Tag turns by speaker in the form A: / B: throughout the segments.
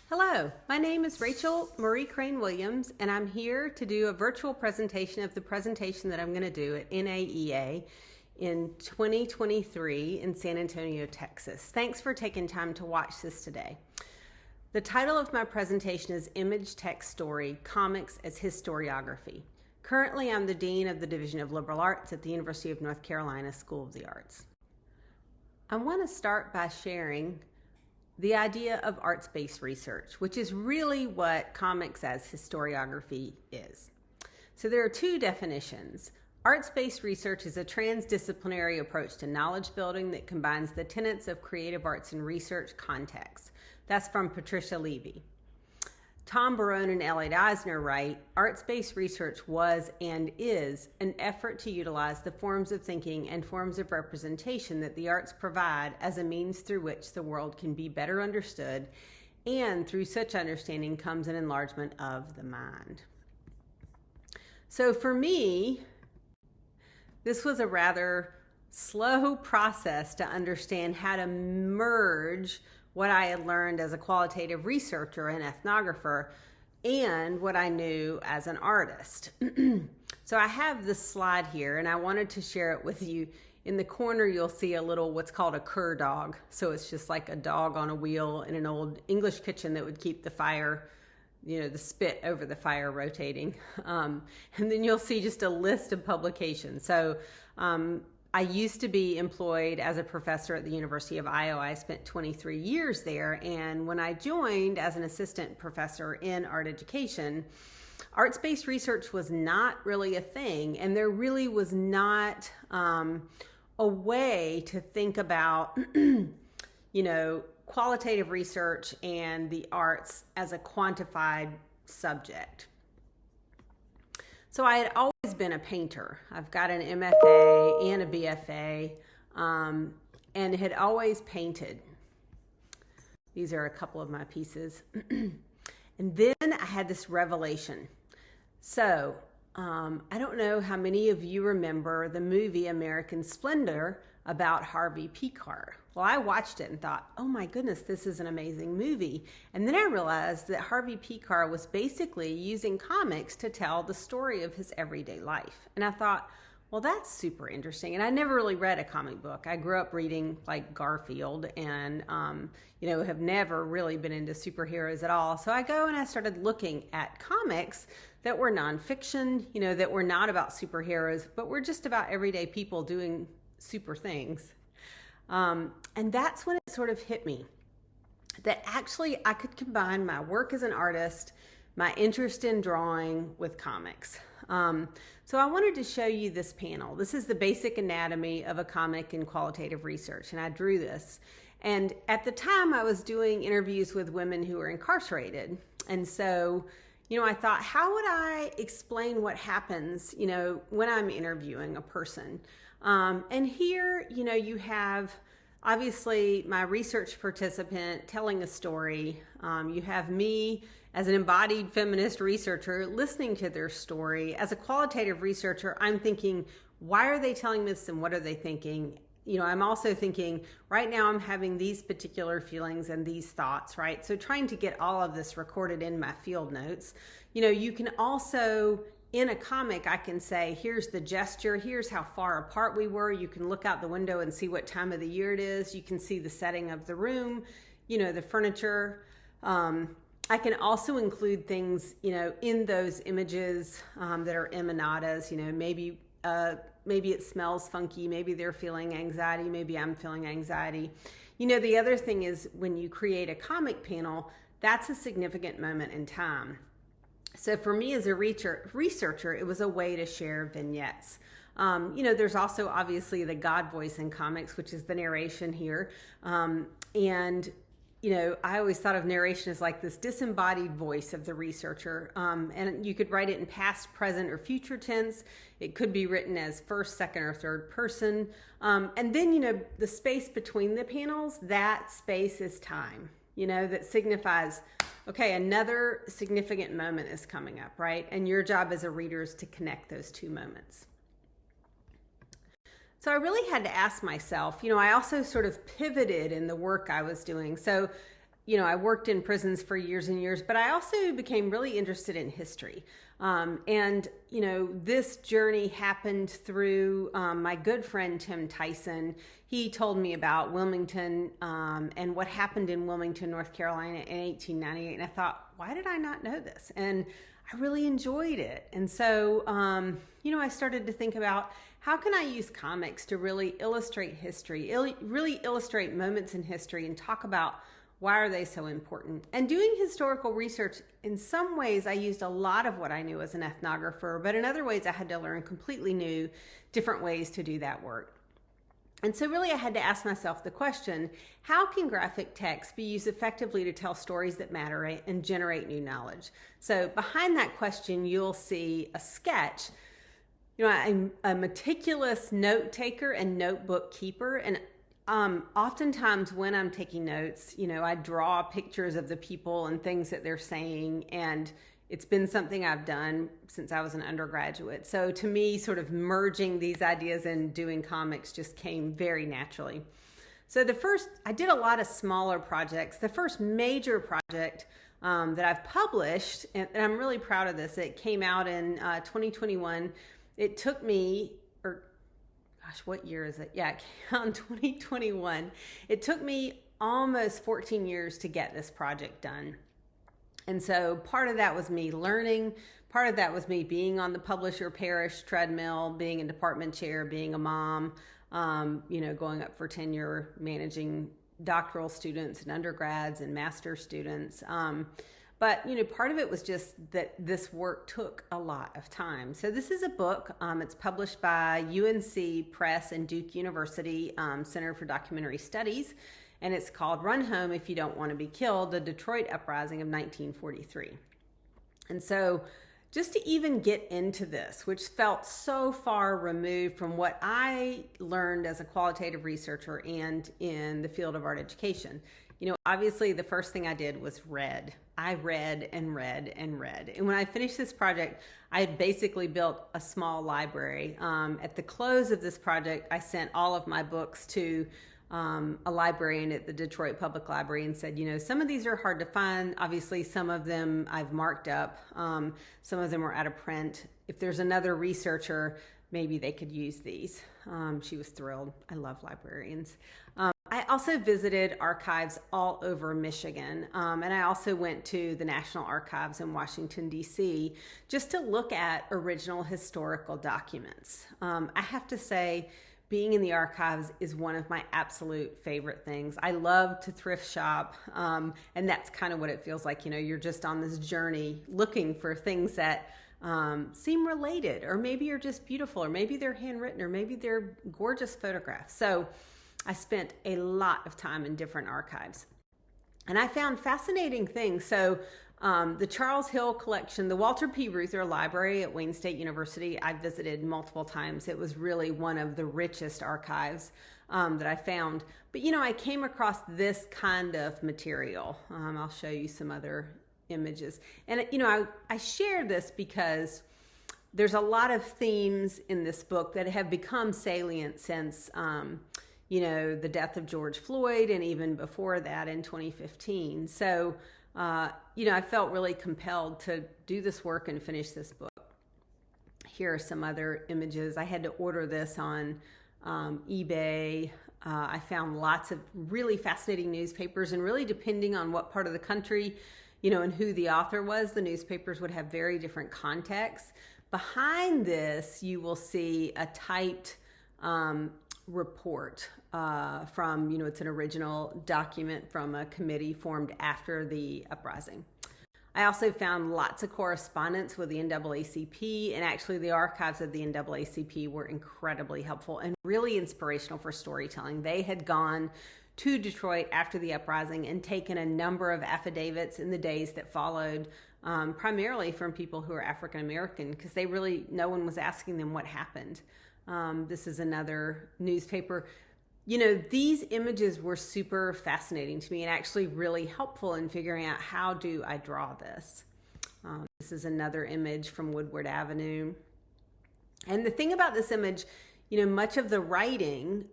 A: Hello, my name is Rachel Marie Crane Williams, and I'm here to do a virtual presentation of the presentation that I'm going to do at NAEA in 2023 in San Antonio, Texas. Thanks for taking time to watch this today. The title of my presentation is Image Text Story, Comics as Historiography. Currently, I'm the Dean of the Division of Liberal Arts at the University of North Carolina School of the Arts. I want to start by sharing the idea of arts-based research, which is really what comics as historiography is. So there are two definitions. Arts-based research is a transdisciplinary approach to knowledge building that combines the tenets of creative arts and research context. That's from Patricia Levy. Tom Barone and Elliot Eisner write, arts-based research was and is an effort to utilize the forms of thinking and forms of representation that the arts provide as a means through which the world can be better understood, and through such understanding comes an enlargement of the mind. So for me, this was a rather slow process to understand how to merge what I had learned as a qualitative researcher and ethnographer and what I knew as an artist. So I have this slide here and I wanted to share it with you. In the corner you'll see a little what's called a cur dog. So it's just like a dog on a wheel in an old English kitchen that would keep the fire, the spit over the fire rotating. And then you'll see just a list of publications. So I used to be employed as a professor at the University of Iowa. I spent 23 years there, and when I joined as an assistant professor in art education, arts-based research was not really a thing, and there really was not a way to think about qualitative research and the arts as a quantified subject. So I had always been a painter. I've got an MFA and a BFA, and had always painted. These are a couple of my pieces. And then I had this revelation. So I don't know how many of you remember the movie American Splendor about Harvey Pekar. Well, I watched it and thought, oh my goodness, this is an amazing movie. And then I realized that Harvey Pekar was basically using comics to tell the story of his everyday life. And I thought, well, that's super interesting. And I never really read a comic book. I grew up reading like Garfield and, have never really been into superheroes at all. So I go and I started looking at comics that were nonfiction, that were not about superheroes, but were just about everyday people doing super things. And that's when it sort of hit me that actually I could combine my work as an artist, my interest in drawing with comics. So I wanted to show you this panel. This is the basic anatomy of a comic in qualitative research, and I drew this. And at the time I was doing interviews with women who were incarcerated. And so, I thought, how would I explain what happens, when I'm interviewing a person? And here, you have obviously my research participant telling a story. You have me as an embodied feminist researcher listening to their story. As a qualitative researcher, I'm thinking, why are they telling this and what are they thinking? I'm also thinking, right now I'm having these particular feelings and these thoughts, right? So trying to get all of this recorded in my field notes. You can also, in a comic, I can say, here's the gesture, here's how far apart we were. You can look out the window and see what time of the year it is. You can see the setting of the room, the furniture. I can also include things, in those images that are emanadas, maybe it smells funky, maybe they're feeling anxiety, maybe I'm feeling anxiety. The other thing is when you create a comic panel, that's a significant moment in time. So for me as a researcher, it was a way to share vignettes. There's also obviously the God voice in comics, which is the narration here. I always thought of narration as like this disembodied voice of the researcher. And you could write it in past, present, or future tense. It could be written as first, second, or third person. And then, the space between the panels, that space is time, that signifies, okay, another significant moment is coming up, right? And your job as a reader is to connect those two moments. So I really had to ask myself, I also sort of pivoted in the work I was doing. So, I worked in prisons for years and years, but I also became really interested in history. This journey happened through my good friend Tim Tyson. He told me about Wilmington and what happened in Wilmington, North Carolina in 1898. And I thought, why did I not know this? And I really enjoyed it. And so, I started to think about how can I use comics to really illustrate history, really illustrate moments in history and talk about why are they so important? And doing historical research, in some ways, I used a lot of what I knew as an ethnographer, but in other ways, I had to learn completely new, different ways to do that work. And so really I had to ask myself the question, how can graphic text be used effectively to tell stories that matter and generate new knowledge? So behind that question, you'll see a sketch. I'm a meticulous note taker and notebook keeper, and oftentimes when I'm taking notes, I draw pictures of the people and things that they're saying, and it's been something I've done since I was an undergraduate. So to me, sort of merging these ideas and doing comics just came very naturally. So I did a lot of smaller projects. The first major project that I've published, and I'm really proud of this, it came out in 2021. It took me, what year is it? Yeah, it came out in 2021. It took me almost 14 years to get this project done. And so part of that was me learning. Part of that was me being on the publisher parish treadmill, being a department chair, being a mom, going up for tenure, managing doctoral students and undergrads and master's students. But part of it was just that this work took a lot of time. So this is a book. It's published by UNC Press and Duke University Center for Documentary Studies. And it's called Run Home If You Don't Want to Be Killed, the Detroit Uprising of 1943. And so just to even get into this, which felt so far removed from what I learned as a qualitative researcher and in the field of art education, obviously the first thing I did was read. I read and read and read. And when I finished this project, I had basically built a small library. At the close of this project, I sent all of my books to a librarian at the Detroit Public Library and said, some of these are hard to find. Obviously, some of them I've marked up. Some of them are out of print. If there's another researcher, maybe they could use these. She was thrilled. I love librarians. I also visited archives all over Michigan, and I also went to the National Archives in Washington, D.C., just to look at original historical documents. I have to say, being in the archives is one of my absolute favorite things. I love to thrift shop, and that's kind of what it feels like. You're just on this journey looking for things that seem related, or maybe you're just beautiful, or maybe they're handwritten, or maybe they're gorgeous photographs. So I spent a lot of time in different archives, and I found fascinating things. So the Charles Hill collection, the Walter P. Reuther Library at Wayne State University, I visited multiple times. It was really one of the richest archives that I found. But, I came across this kind of material. I'll show you some other images. And, I share this because there's a lot of themes in this book that have become salient since, the death of George Floyd, and even before that in 2015. So, I felt really compelled to do this work and finish this book. Here are some other images. I had to order this on eBay. I found lots of really fascinating newspapers, and really depending on what part of the country, and who the author was, the newspapers would have very different contexts. Behind this, you will see a typed report from, it's an original document from a committee formed after the uprising. I also found lots of correspondence with the NAACP, and actually the archives of the NAACP were incredibly helpful and really inspirational for storytelling. They had gone to Detroit after the uprising and taken a number of affidavits in the days that followed, primarily from people who are African American, because no one was asking them what happened. This is another newspaper. These images were super fascinating to me and actually really helpful in figuring out how do I draw this. This is another image from Woodward Avenue. And the thing about this image, much of the writing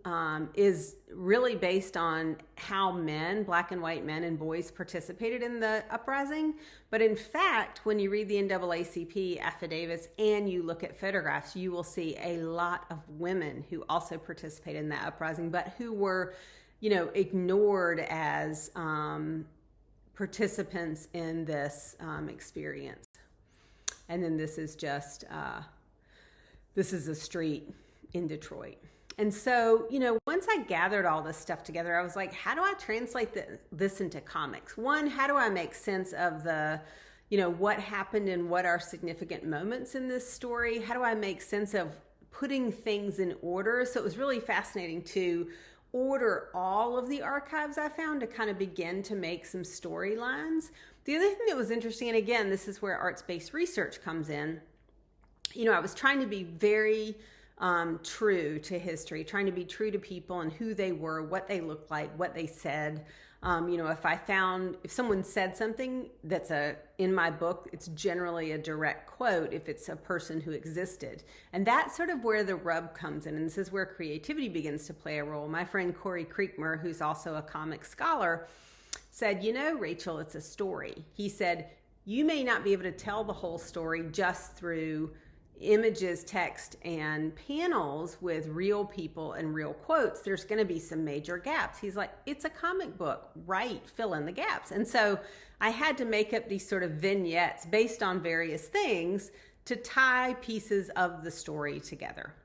A: is really based on how men, black and white men and boys, participated in the uprising. But in fact, when you read the NAACP affidavits and you look at photographs, you will see a lot of women who also participated in that uprising, but who were, ignored as participants in this experience. And then this is just, this is a street in Detroit. And so, once I gathered all this stuff together, I was like, how do I translate this into comics? One, how do I make sense of the, what happened and what are significant moments in this story? How do I make sense of putting things in order? So it was really fascinating to order all of the archives I found to kind of begin to make some storylines. The other thing that was interesting, and again, this is where arts-based research comes in, I was trying to be very true to history, trying to be true to people and who they were, what they looked like, what they said. If someone said something that's in my book, it's generally a direct quote if it's a person who existed. And that's sort of where the rub comes in. And this is where creativity begins to play a role. My friend Corey Creekmer, who's also a comic scholar, said, Rachel, it's a story. He said, you may not be able to tell the whole story just through images, text, and panels with real people and real quotes. There's going to be some major gaps. He's like, it's a comic book, right? Fill in the gaps. And so I had to make up these sort of vignettes based on various things to tie pieces of the story together.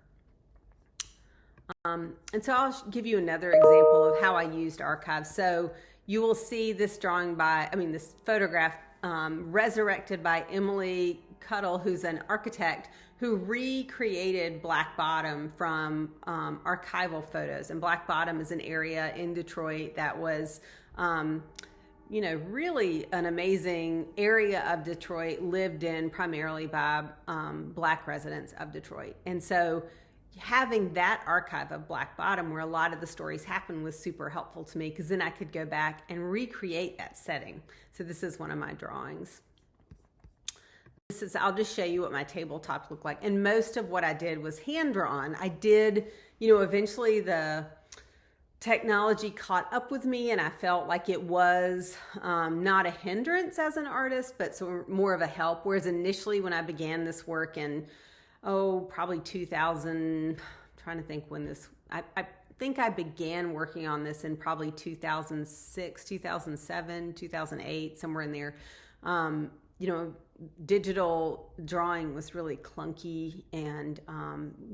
A: And so I'll give you another example of how I used archives. So you will see this this photograph resurrected by Emily Cuttle, who's an architect who recreated Black Bottom from archival photos. And Black Bottom is an area in Detroit that was, really an amazing area of Detroit, lived in primarily by Black residents of Detroit. And so having that archive of Black Bottom, where a lot of the stories happen, was super helpful to me, because then I could go back and recreate that setting. So this is one of my drawings. I'll just show you what my tabletop looked like. And most of what I did was hand-drawn. I did, eventually the technology caught up with me, and I felt like it was not a hindrance as an artist, but so more of a help. Whereas initially when I began this work in, probably 2000, I'm trying to think when this, I think I began working on this in probably 2006, 2007, 2008, somewhere in there. Digital drawing was really clunky and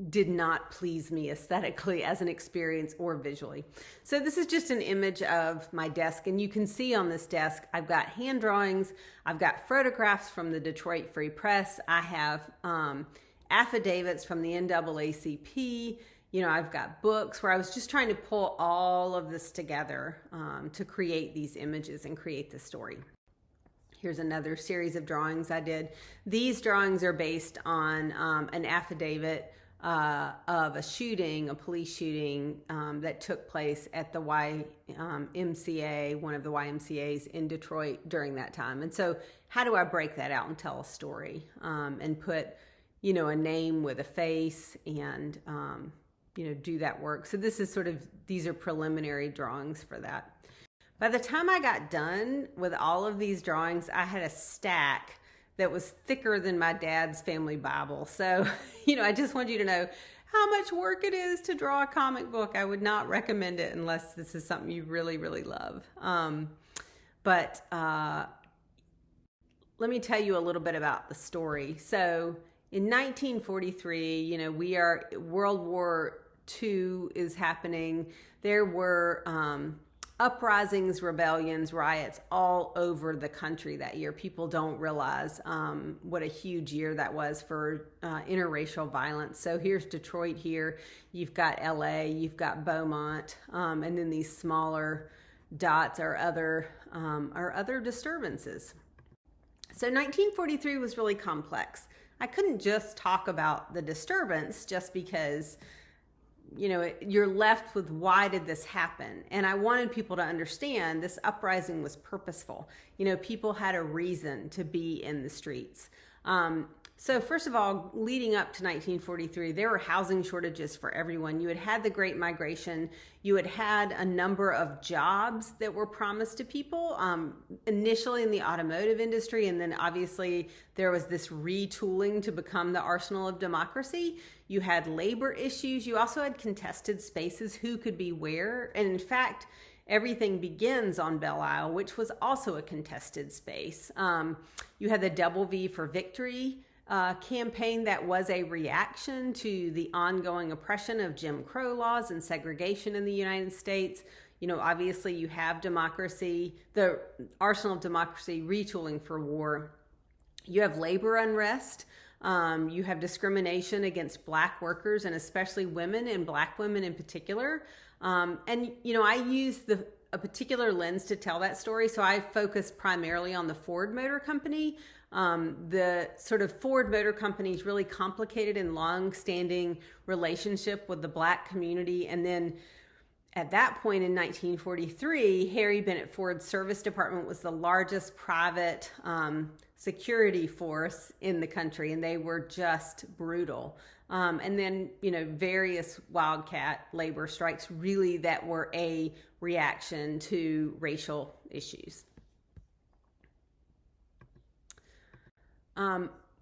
A: did not please me aesthetically as an experience or visually. So this is just an image of my desk, and you can see on this desk I've got hand drawings, I've got photographs from the Detroit Free Press, I have affidavits from the NAACP, I've got books, where I was just trying to pull all of this together to create these images and create the story. Here's another series of drawings I did. These drawings are based on an affidavit of a police shooting that took place at the YMCA, one of the YMCAs in Detroit during that time. And so how do I break that out and tell a story and put, a name with a face and, do that work? So this is these are preliminary drawings for that. By the time I got done with all of these drawings, I had a stack that was thicker than my dad's family Bible. So, I just want you to know how much work it is to draw a comic book. I would not recommend it unless this is something you really, really love. But let me tell you a little bit about the story. So in 1943, World War II is happening. There were uprisings, rebellions, riots all over the country that year. People don't realize what a huge year that was for interracial violence. So here's Detroit here. You've got LA, you've got Beaumont, and then these smaller dots are other disturbances. So 1943 was really complex. I couldn't just talk about the disturbance just because you're left with, why did this happen? And I wanted people to understand this uprising was purposeful. People had a reason to be in the streets. So first of all, leading up to 1943, there were housing shortages for everyone. You had had the Great Migration. You had had a number of jobs that were promised to people, initially in the automotive industry, and then obviously there was this retooling to become the arsenal of democracy. You had labor issues. You also had contested spaces, who could be where. And in fact, everything begins on Belle Isle, which was also a contested space. You had the Double V for Victory campaign that was a reaction to the ongoing oppression of Jim Crow laws and segregation in the United States. You know, obviously you have democracy, the arsenal of democracy retooling for war. You have labor unrest. You have discrimination against Black workers, and especially women, and Black women in particular. And, you know, I use a particular lens to tell that story. So I focus primarily on the Ford Motor Company. The sort of Ford Motor Company's really complicated and long-standing relationship with the Black community. And then at that point in 1943, Harry Bennett Ford's service department was the largest private security force in the country, and they were just brutal. And then, you know, various wildcat labor strikes really that were a reaction to racial issues.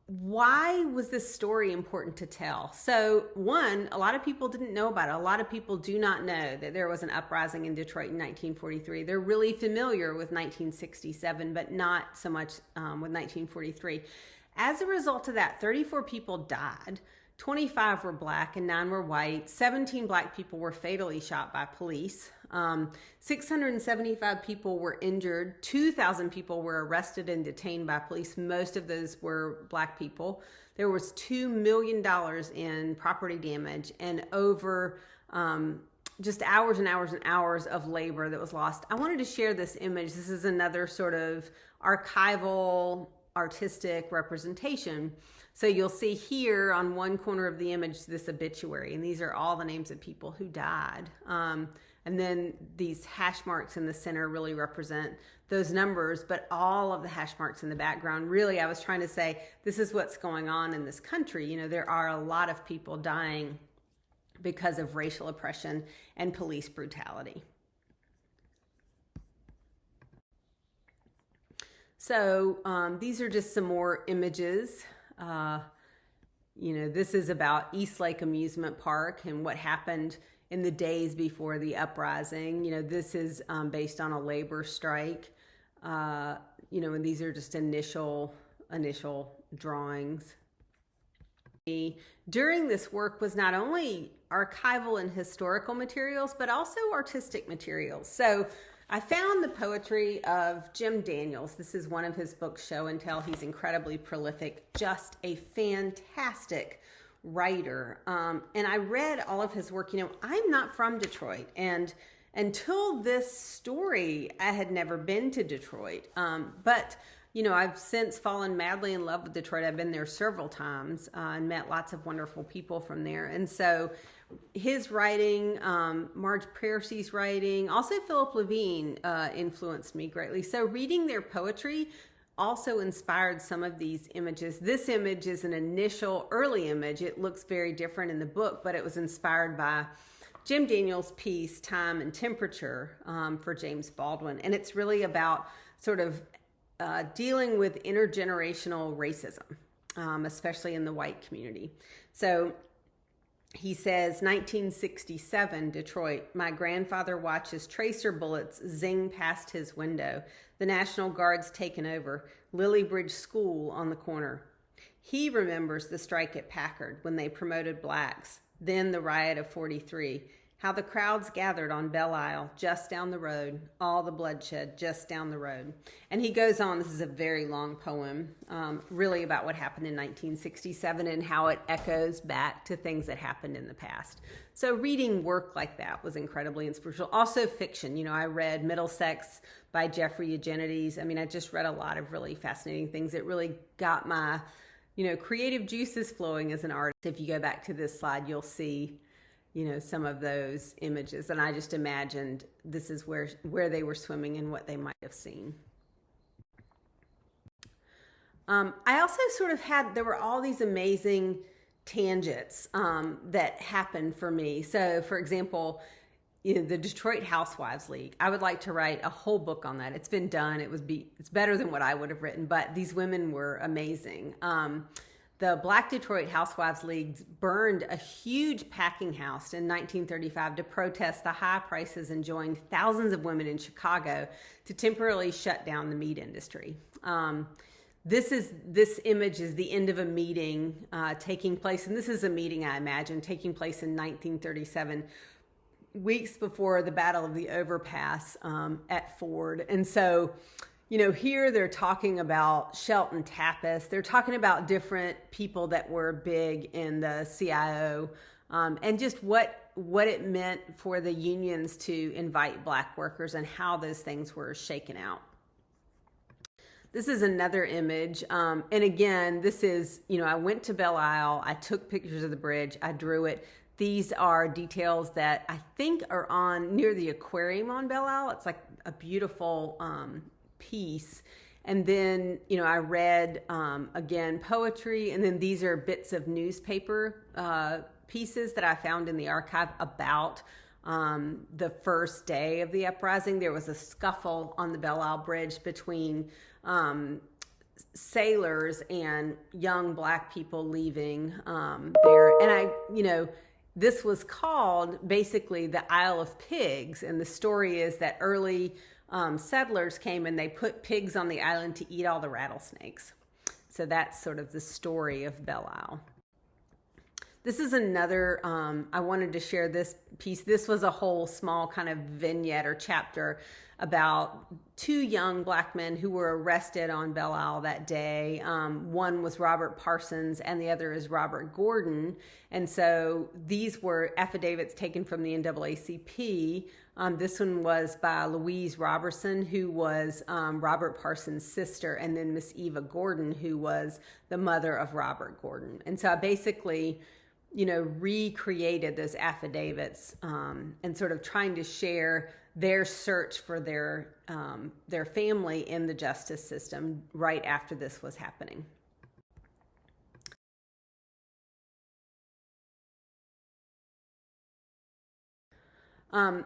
A: Why was this story important to tell? So one, a lot of people didn't know about it. A lot of people do not know that there was an uprising in Detroit in 1943. They're really familiar with 1967, but not so much with 1943. As a result of that, 34 people died. 25 were Black and 9 were white. 17 Black people were fatally shot by police. 675 people were injured. 2,000 people were arrested and detained by police. Most of those were Black people. There was $2 million in property damage and over just hours and hours and hours of labor that was lost. I wanted to share this image. This is another sort of archival, artistic representation. So you'll see here on one corner of the image this obituary, and these are all the names of people who died. And then these hash marks in the center really represent those numbers, but all of the hash marks in the background, really, I was trying to say, this is what's going on in this country. You know, there are a lot of people dying because of racial oppression and police brutality. So these are just some more images. You know, this is about Eastlake Amusement Park and what happened in the days before the uprising. You know, this is based on a labor strike. You know, and these are just initial drawings. During this work was not only archival and historical materials, but also artistic materials. So I found the poetry of Jim Daniels. This is one of his books, Show and Tell. He's incredibly prolific, just a fantastic writer. And I read all of his work. You know, I'm not from Detroit, and until this story, I had never been to Detroit. But you know, I've since fallen madly in love with Detroit. I've been there several times and met lots of wonderful people from there. And so his writing, Marge Piercy's writing, also Philip Levine influenced me greatly. So reading their poetry also inspired some of these images. This image is an initial early image. It looks very different in the book, but it was inspired by Jim Daniels' piece, Time and Temperature, for James Baldwin. And it's really about sort of dealing with intergenerational racism, especially in the white community. So he says, 1967, Detroit. My grandfather watches tracer bullets zing past his window. The National Guard's taken over. Lily Bridge School on the corner. He remembers the strike at Packard when they promoted blacks. Then the riot of 43. How the crowds gathered on Belle Isle, just down the road. All the bloodshed just down the road. And he goes on, this is a very long poem, really about what happened in 1967 and how it echoes back to things that happened in the past. So reading work like that was incredibly inspirational. Also fiction, you know, I read Middlesex by Jeffrey Eugenides. I mean, I just read a lot of really fascinating things. It really got my, you know, creative juices flowing as an artist. If you go back to this slide, you'll see, you know, some of those images. And I just imagined this is where they were swimming and what they might have seen. I also sort of there were all these amazing tangents that happened for me. So, for example, the Detroit Housewives League. I would like to write a whole book on that. It's been done. It's better than what I would have written, but these women were amazing. The Black Detroit Housewives League burned a huge packing house in 1935 to protest the high prices enjoying thousands of women in Chicago to temporarily shut down the meat industry. This image is the end of a meeting taking place, and this is a meeting, I imagine, taking place in 1937, weeks before the Battle of the Overpass at Ford. And so, here they're talking about Shelton Tapas. They're talking about different people that were big in the CIO, and just what it meant for the unions to invite Black workers and how those things were shaken out. This is another image. And again, this is, I went to Belle Isle. I took pictures of the bridge. I drew it. These are details that I think are near the aquarium on Belle Isle. It's like a beautiful piece. And then, I read, again, poetry. And then these are bits of newspaper pieces that I found in the archive about the first day of the uprising. There was a scuffle on the Belle Isle Bridge between sailors and young Black people leaving there. And this was called basically the Isle of Pigs. And the story is that early settlers came and they put pigs on the island to eat all the rattlesnakes. So that's sort of the story of Belle Isle. This is another, I wanted to share this piece. This was a whole small kind of vignette or chapter about two young Black men who were arrested on Belle Isle that day. One was Robert Parsons and the other is Robert Gordon. And so these were affidavits taken from the NAACP. This one was by Louise Robertson, who was Robert Parsons' sister, and then Miss Eva Gordon, who was the mother of Robert Gordon. And so I basically, recreated those affidavits and sort of trying to share their search for their family in the justice system right after this was happening.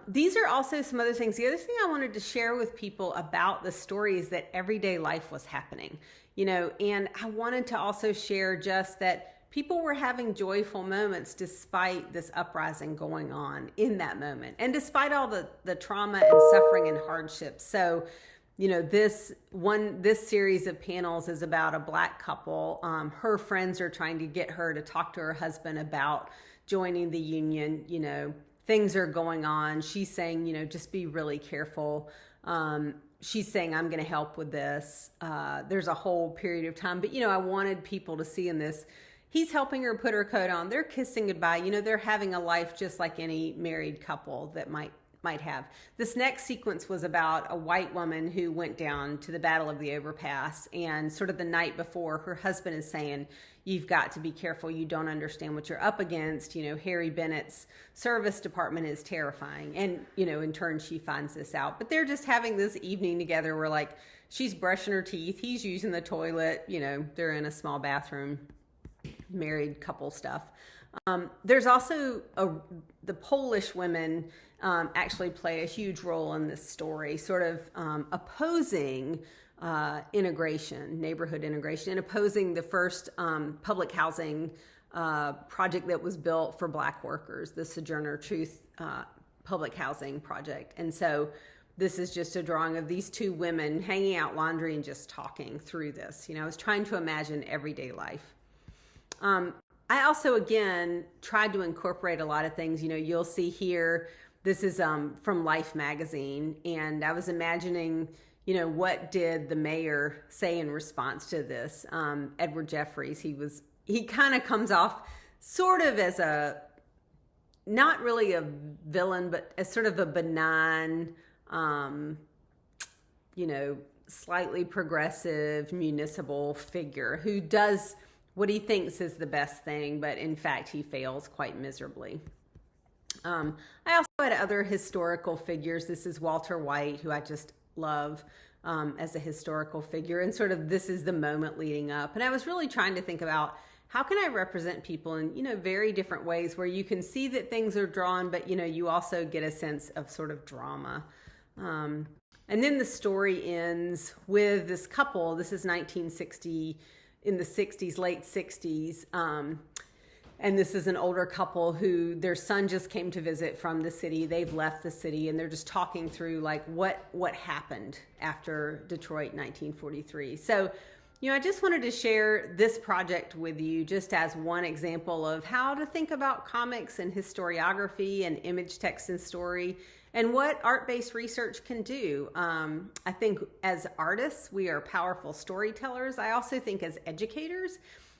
A: These are also some other things. The other thing I wanted to share with people about the story is that everyday life was happening, and I wanted to also share just that people were having joyful moments despite this uprising going on in that moment, and despite all the trauma and suffering and hardships. So, this series of panels is about a Black couple. Her friends are trying to get her to talk to her husband about joining the union. Things are going on. She's saying, just be really careful. She's saying, I'm going to help with this. There's a whole period of time. But, I wanted people to see in this, he's helping her put her coat on. They're kissing goodbye. They're having a life just like any married couple that might have. This next sequence was about a white woman who went down to the Battle of the Overpass, and sort of the night before, her husband is saying, you've got to be careful. You don't understand what you're up against. Harry Bennett's service department is terrifying. And, in turn, she finds this out. But they're just having this evening together where, she's brushing her teeth. He's using the toilet. They're in a small bathroom, married couple stuff. There's also the Polish women actually play a huge role in this story, sort of opposing integration, neighborhood integration, and opposing the first public housing project that was built for Black workers, the Sojourner Truth public housing project. And so this is just a drawing of these two women hanging out laundry and just talking through this. I was trying to imagine everyday life. I also, again, tried to incorporate a lot of things. You'll see here, this is from Life magazine, and I was imagining, what did the mayor say in response to this? Edward Jeffries, he kind of comes off sort of as not really a villain, but as sort of a benign, slightly progressive municipal figure who does what he thinks is the best thing, but in fact he fails quite miserably. I also had other historical figures. This is Walter White, who I just love. as a historical figure, and sort of this is the moment leading up. And I was really trying to think about how can I represent people in, very different ways where you can see that things are drawn, but, you also get a sense of sort of drama. And then the story ends with this couple. This is 1960, in the 60s, late 60s. And this is an older couple who their son just came to visit from the city. They've left the city, and they're just talking through like what happened after Detroit 1943. So, I just wanted to share this project with you just as one example of how to think about comics and historiography and image, text, and story, and what art-based research can do. I think as artists, we are powerful storytellers. I also think as educators,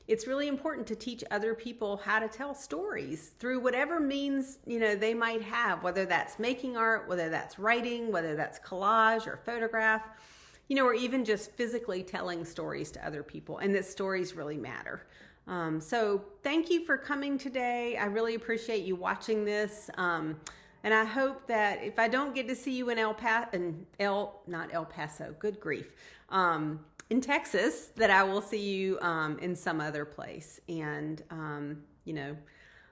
A: it's really important to teach other people how to tell stories through whatever means, they might have, whether that's making art, whether that's writing, whether that's collage or photograph, or even just physically telling stories to other people, and that stories really matter. So thank you for coming today. I really appreciate you watching this. And I hope that if I don't get to see you in in Texas, that I will see you in some other place. And,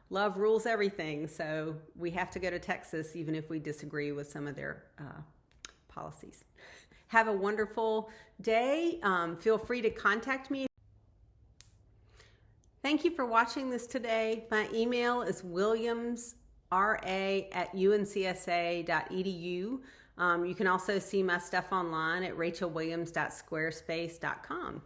A: love rules everything. So we have to go to Texas, even if we disagree with some of their policies. Have a wonderful day. Feel free to contact me. Thank you for watching this today. My email is williamsra@uncsa.edu. You can also see my stuff online at rachelwilliams.squarespace.com.